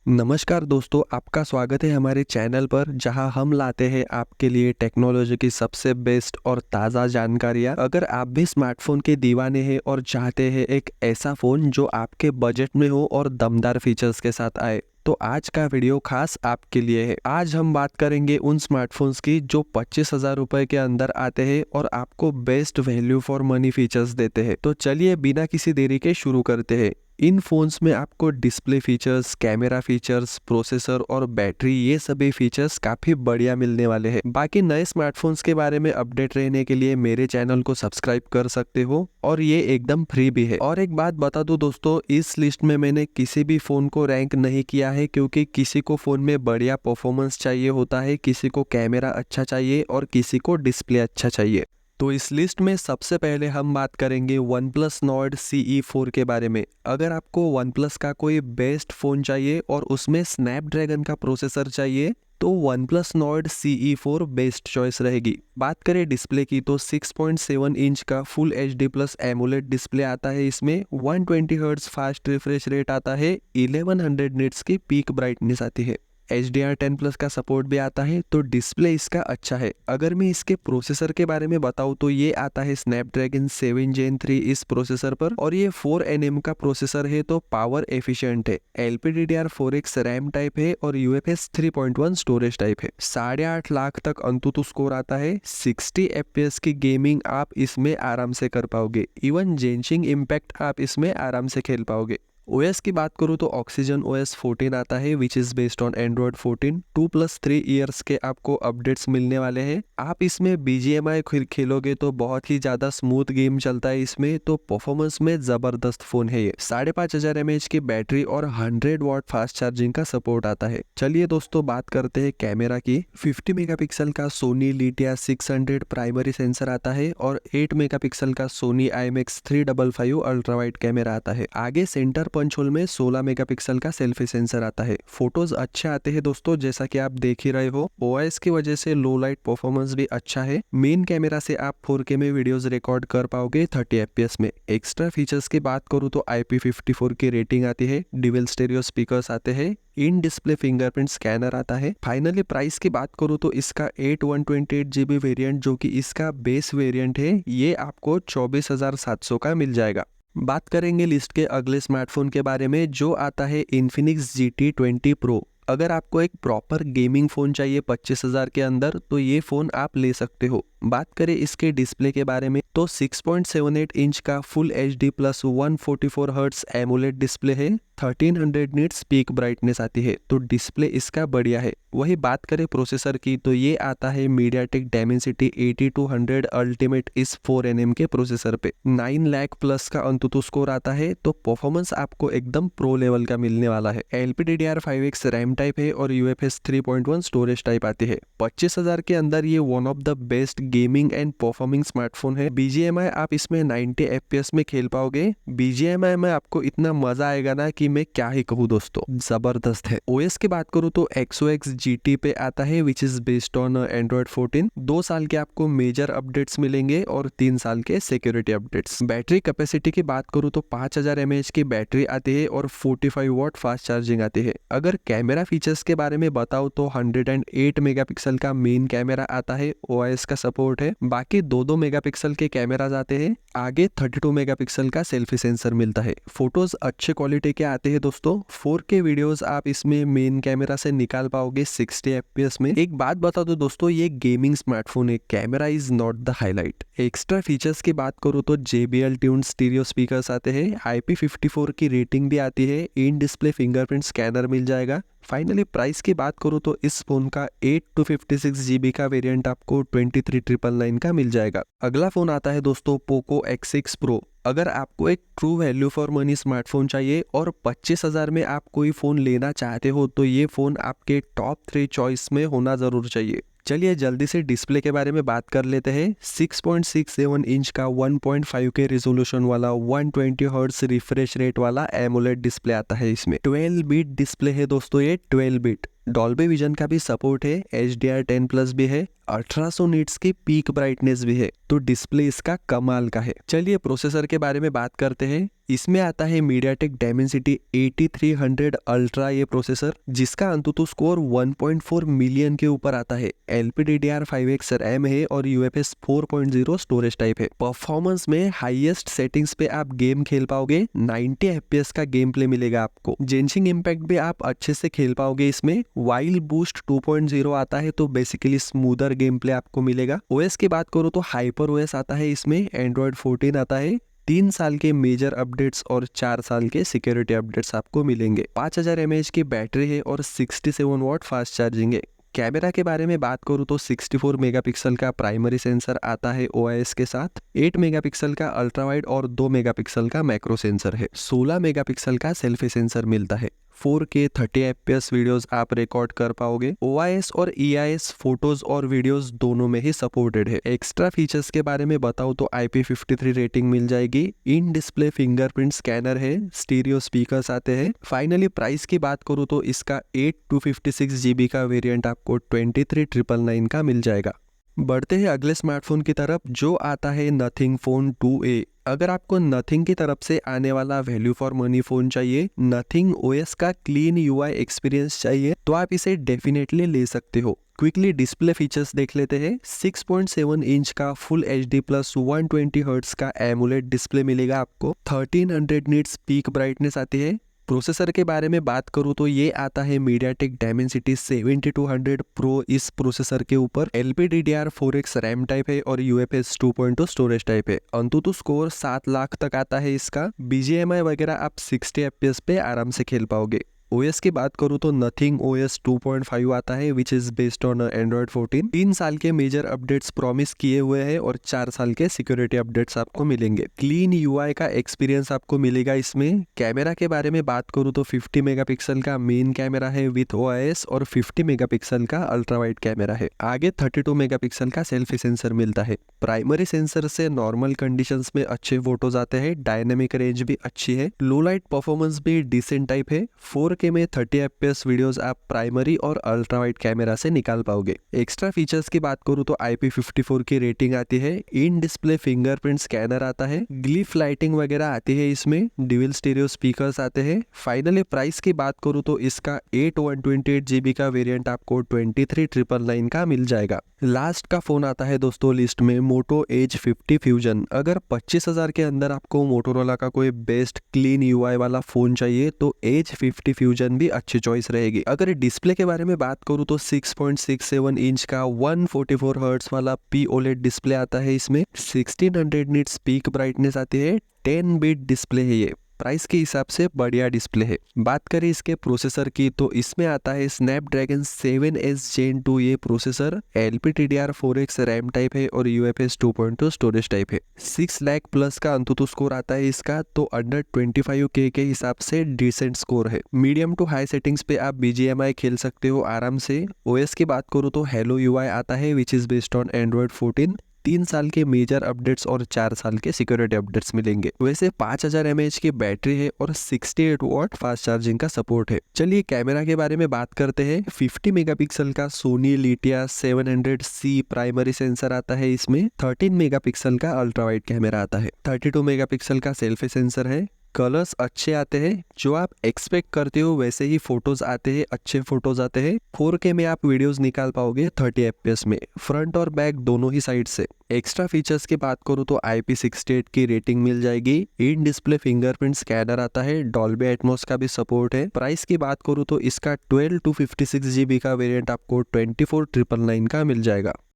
नमस्कार दोस्तों, आपका स्वागत है हमारे चैनल पर जहां हम लाते हैं आपके लिए टेक्नोलॉजी की सबसे बेस्ट और ताज़ा जानकारियां। अगर आप भी स्मार्टफोन के दीवाने हैं और चाहते हैं एक ऐसा फ़ोन जो आपके बजट में हो और दमदार फीचर्स के साथ आए, तो आज का वीडियो खास आपके लिए है। आज हम बात करेंगे उन स्मार्टफोन्स की जो 25,000 रुपए के अंदर आते हैं और आपको best value for money features देते हैं। तो चलिए बिना किसी देरी के शुरू करते हैं। इन फोन्स में आपको display features, camera features, processor और बैटरी, ये सभी फीचर्स काफी बढ़िया मिलने वाले हैं। बाकी नए स्मार्टफोन्स के बारे में अपडेट रहने के लिए मेरे चैनल को सब्सक्राइब कर सकते हो और ये एकदम फ्री भी है। और एक बात बता दूं दोस्तों, इस लिस्ट में मैंने किसी भी फोन को रैंक नहीं किया है, क्योंकि किसी को फोन में बढ़िया परफॉर्मेंस चाहिए होता है, किसी को कैमरा अच्छा चाहिए और किसी को डिस्प्ले अच्छा चाहिए। तो इस लिस्ट में सबसे पहले हम बात करेंगे OnePlus Nord CE4 के बारे में। अगर आपको OnePlus का कोई बेस्ट फ़ोन चाहिए और उसमें स्नैपड्रैगन का प्रोसेसर चाहिए तो OnePlus Nord CE4 best choice रहेगी। बात करें डिस्प्ले की तो 6.7 इंच का फुल HD+ एमोलेड डिस्प्ले आता है इसमें, 120 हर्ट्ज फास्ट रिफ्रेश रेट आता है, 1100 निट्स की पीक ब्राइटनेस आती है, HDR10+ का सपोर्ट भी आता है, तो डिस्प्ले इसका अच्छा है। अगर मैं इसके प्रोसेसर के बारे में बताऊं तो ये आता है स्नैपड्रैगन 7 Gen 3 इस प्रोसेसर पर और ये 4nm का प्रोसेसर है, तो पावर एफिशिएंट है। LPDDR4X रैम टाइप है और UFS 3.1 स्टोरेज टाइप है। 8.5 लाख तक अंतुतु स्कोर आता है। 60 FPS की गेमिंग आप इसमें आराम से कर पाओगे। इवन जेंशिंग इम्पैक्ट आप इसमें आराम से खेल पाओगे। OS की बात करूँ तो ऑक्सीजन OS 14 आता है which is based on Android 14। 2+3 years के आपको अपडेट्स मिलने वाले हैं। आप इसमें BGMI खेलोगे तो बहुत ही ज्यादा स्मूथ गेम चलता है इसमें, तो परफॉर्मेंस में जबरदस्त फोन है ये। 5500 mAh की बैटरी और 100 वाट फास्ट चार्जिंग का सपोर्ट आता है। चलिए दोस्तों बात करते हैं कैमरा की। 50 मेगापिक्सल का सोनी लिटिया 600 प्राइमरी सेंसर आता है और 8 मेगापिक्सल का Sony IMX 355 ultra wide camera आता है। आगे सेंटर पंच होल में 16 मेगापिक्सल का सेल्फी सेंसर आता है। फोटोज अच्छे आते हैं दोस्तों, जैसा कि आप देख ही रहे हो। OIS की वजह से लो लाइट परफॉर्मेंस भी अच्छा है। मेन कैमरा से आप 4K में वीडियोस रिकॉर्ड कर पाओगे 30 FPS में। एक्स्ट्रा फीचर्स की बात करूँ तो IP54 की रेटिंग आती है, ड्यूअल स्टेरियो स्पीकर्स आते हैं, इन डिस्प्ले फिंगरप्रिंट स्कैनर आता है। फाइनली प्राइस की बात करूँ तो इसका 8/128GB वेरिएंट जो कि इसका बेस वेरिएंट है, ये आपको 24,700 का मिल जाएगा। बात करेंगे लिस्ट के अगले स्मार्टफोन के बारे में जो आता है Infinix GT20 Pro। अगर आपको एक प्रॉपर गेमिंग फोन चाहिए 25,000 के अंदर तो ये फोन आप ले सकते हो। बात करें इसके डिस्प्ले के बारे में तो 6.78 इंच का full HD+ 144 hertz AMOLED display है, 1300 निट्स पीक ब्राइटनेस आती है, तो डिस्प्ले इसका बढ़िया है। वही बात करें प्रोसेसर की तो ये आता है MediaTek Dimensity 8200 अल्टीमेट इस 4nm के प्रोसेसर पे। 9 लाख प्लस का अंतुतु स्कोर आता है, तो परफॉर्मेंस आपको एकदम प्रो लेवल का मिलने वाला है। LPDDR5X रैम टाइप है और UFS 3.1 स्टोरेज टाइप आती है। 25,000 के अंदर ये one of the best gaming and performing smartphone है। BGMI आप इसमें 90 FPS में खेल पाओगे। BGMI में आपको इतना मजा आएगा ना कि मैं क्या ही कहूँ दोस्तों, जबरदस्त है। OS की बात करूँ तो XOX GT पे आता है which is based on Android 14। 2 साल के आपको मेजर अपडेट्स मिलेंगे और 3 साल के सिक्योरिटी अपडेट्स। बैटरी कैपेसिटी की बात करूँ तो 5000 mAh की बैटरी आती है और 45 वाट फास्ट चार्जिंग आती है। अगर कैमरा फीचर्स के बारे में बताओ तो 108 मेगापिक्सल का मेन कैमरा आता है, OIS का सपोर्ट है। बाकी 2-2 मेगापिक्सल के कैमराज आते हैं। आगे 32 मेगापिक्सल का सेल्फी सेंसर मिलता है। फोटोज अच्छे क्वालिटी के आते हैं दोस्तों। 4K वीडियोस आप इसमें मेन कैमरा से निकाल पाओगे 60 FPS में। एक बात बता दो दोस्तों, ये गेमिंग स्मार्टफोन है, camera is not the highlight. Extra features की बात करूँ तो JBL ट्यून्ड स्टीरियो स्पीकर्स आते हैं, IP54 की रेटिंग भी आती है, इन डिस्प्ले फिंगरप्रिंट स्कैनर मिल जाएगा। फाइनली प्राइस की बात करूँ तो इस फोन का 8/56GB का वेरिएंट आपको 23,999 का मिल जाएगा। अगला फोन आता है दोस्तों पोको X6 Pro। अगर आपको एक true value for money smartphone चाहिए और 25,000 में आप कोई फोन लेना चाहते हो तो ये फोन आपके टॉप 3 चॉइस में होना जरूर चाहिए। चलिए जल्दी से डिस्प्ले के बारे में बात कर लेते हैं। 6.67 इंच का 1.5K रेजोल्यूशन वाला 120 हर्ट्ज रिफ्रेश रेट वाला एमोलेड डिस्प्ले आता है इसमें। 12 बिट डिस्प्ले है दोस्तों, ये 12 बिट। डॉल्बी विजन का भी सपोर्ट है, HDR10+ भी है, 1800 निट्स की पीक ब्राइटनेस भी है, तो डिस्प्ले इसका कमाल का है। चलिए प्रोसेसर के बारे में बात करते हैं। इसमें आता है मीडियाटेक डायमेंसिटी 8300 अल्ट्रा ये प्रोसेसर, जिसका अंतुतु स्कोर 1.4 मिलियन के ऊपर आता है। LPDDR5X रैम है और UFS 4.0 स्टोरेज टाइप है। परफॉर्मेंस में हाईएस्ट सेटिंग्स पे आप गेम खेल पाओगे, 90 FPS का गेम प्ले मिलेगा आपको। जेंशिंग इम्पैक्ट भी आप अच्छे से खेल पाओगे इसमें। वाइल्ड बूस्ट 2.0 आता है तो बेसिकली स्मूदर गेम प्ले आपको मिलेगा। OS की बात करो तो हाइपर OS आता है इसमें, एंड्रॉइड 14 आता है। 3 साल के मेजर अपडेट्स और 4 साल के सिक्योरिटी अपडेट्स आपको मिलेंगे। 5000 mAh की बैटरी है और 67 वाट फास्ट चार्जिंग है। कैमरा के बारे में बात करूँ तो 64 मेगापिक्सल का प्राइमरी सेंसर आता है OIS के साथ, 8 मेगापिक्सल का अल्ट्रा वाइड और 2 मेगापिक्सल का मैक्रो सेंसर है। 16 मेगापिक्सल का सेल्फी सेंसर मिलता है। 4K 30 FPS वीडियोस आप रिकॉर्ड कर पाओगे। OIS और EIS फोटोज और वीडियोस दोनों में ही सपोर्टेड है। एक्स्ट्रा फीचर्स के बारे में बताऊं तो IP53 रेटिंग मिल जाएगी। इन डिस्प्ले फिंगरप्रिंट स्कैनर है, स्टीरियो स्पीकर्स आते हैं। फाइनली प्राइस की बात करूं तो इसका 8 GB का वेरिएंट आपको 23,999 का मिल जाएगा। बढ़ते हैं अगले स्मार्टफोन की तरफ, जो आता है नथिंग फोन 2A। अगर आपको नथिंग की तरफ से आने वाला वैल्यू फॉर मनी फोन चाहिए, नथिंग OS का क्लीन UI एक्सपीरियंस चाहिए, तो आप इसे डेफिनेटली ले सकते हो। क्विकली डिस्प्ले फीचर्स देख लेते हैं। 6.7 इंच का फुल HD प्लस 120 हर्ट्ज का एमुलेट डिस्प्ले मिलेगा आपको। 1300 निट्स पीक ब्राइटनेस आती है। प्रोसेसर के बारे में बात करूं तो ये आता है मीडियाटेक डायमेंसिटी 7200 प्रो इस प्रोसेसर के ऊपर। LPDDR4X रैम टाइप है और UFS 2.2 स्टोरेज टाइप है। अंतुतु स्कोर 7 लाख तक आता है इसका। BGMI वगैरह आप 60 FPS पे आराम से खेल पाओगे। OS की बात करूँ तो नथिंग OS 2.5 आता है which is based on Android 14। 3 साल के मेजर अपडेट्स प्रॉमिस किए हुए हैं और 4 साल के सिक्योरिटी अपडेट्स आपको मिलेंगे। क्लीन UI का एक्सपीरियंस आपको मिलेगा इसमें। कैमरा के बारे में बात करूँ तो 50 मेगापिक्सल का मेन कैमरा है विथ OIS और 50 मेगापिक्सल का अल्ट्रा वाइड कैमरा है। आगे 32 मेगापिक्सल का सेल्फी सेंसर मिलता है। प्राइमरी सेंसर से नॉर्मल कंडीशंस में अच्छे फोटोज आते हैं। डायनेमिक रेंज भी अच्छी है। लो लाइट परफॉर्मेंस भी डिसेंट टाइप है। 4K में 30 FPS वीडियोस आप प्राइमरी और अल्ट्रा वाइड कैमरा से निकाल पाओगे। एक्स्ट्रा फीचर्स की बात करूँ तो IP54 की रेटिंग आती है। इन डिस्प्ले फिंगरप्रिंट स्कैनर आता है। ग्लिफ लाइटिंग वगैरह आती है इसमें। ड्यूल स्टीरियो स्पीकर्स आते हैं। फाइनली प्राइस की बात करूँ तो इसका 8 GB का वेरिएंट आपको 23,999 का मिल जाएगा। लास्ट का फोन आता है दोस्तों लिस्ट में, मोटो एज 50 फ्यूजन। अगर 25,000 के अंदर आपको मोटोरोला का कोई बेस्ट क्लीन UI वाला फोन चाहिए तो एज 50 फ्यूजन भी अच्छी चॉइस रहेगी। अगर डिस्प्ले के बारे में बात करूँ तो 6.67 इंच का 144 हर्ट्ज वाला POLED डिस्प्ले आता है इसमें। 1600 निट्स पीक ब्राइटनेस आती है। 10 बिट डिस्प्ले है ये। प्राइस के हिसाब से बढ़िया डिस्प्ले है। बात करें इसके प्रोसेसर की तो इसमें आता है स्नैपड्रैगन 7S Gen 2 ये प्रोसेसर। LPDDR4X रैम टाइप है और UFS 2.2 स्टोरेज टाइप है। 6 लाख प्लस का अंतुतु स्कोर आता है इसका, तो अंडर 25K के हिसाब से डिसेंट स्कोर है। मीडियम टू हाई सेटिंग्स पे आप BGMI खेल सकते हो आराम से। OS की बात करूँ तो हेलो UI आता है which is based on Android 14। 3 साल के मेजर अपडेट्स और 4 साल के सिक्योरिटी अपडेट्स मिलेंगे। वैसे 5000 mAh की बैटरी है और 68 वाट फास्ट चार्जिंग का सपोर्ट है। चलिए कैमरा के बारे में बात करते हैं। 50 मेगापिक्सल का Soni Lytia 700C primary sensor आता है इसमें। 13 मेगापिक्सल का अल्ट्रा वाइड कैमरा आता है। 32 मेगापिक्सल का सेल्फी सेंसर है। कलर्स अच्छे आते हैं, जो आप एक्सपेक्ट करते हो वैसे ही फोटोज आते हैं, अच्छे फोटोज आते हैं। 4K में आप वीडियोस निकाल पाओगे 30 FPS में, फ्रंट और बैक दोनों ही साइड से। एक्स्ट्रा फीचर्स की बात करूँ तो IP68 की रेटिंग मिल जाएगी। इन डिस्प्ले फिंगरप्रिंट स्कैनर आता है। डॉल्बी एटमॉस का भी सपोर्ट है। प्राइस की बात करूँ तो इसका 12 to 56 GB का वेरिएंट आपको 24,999 का मिल जाएगा।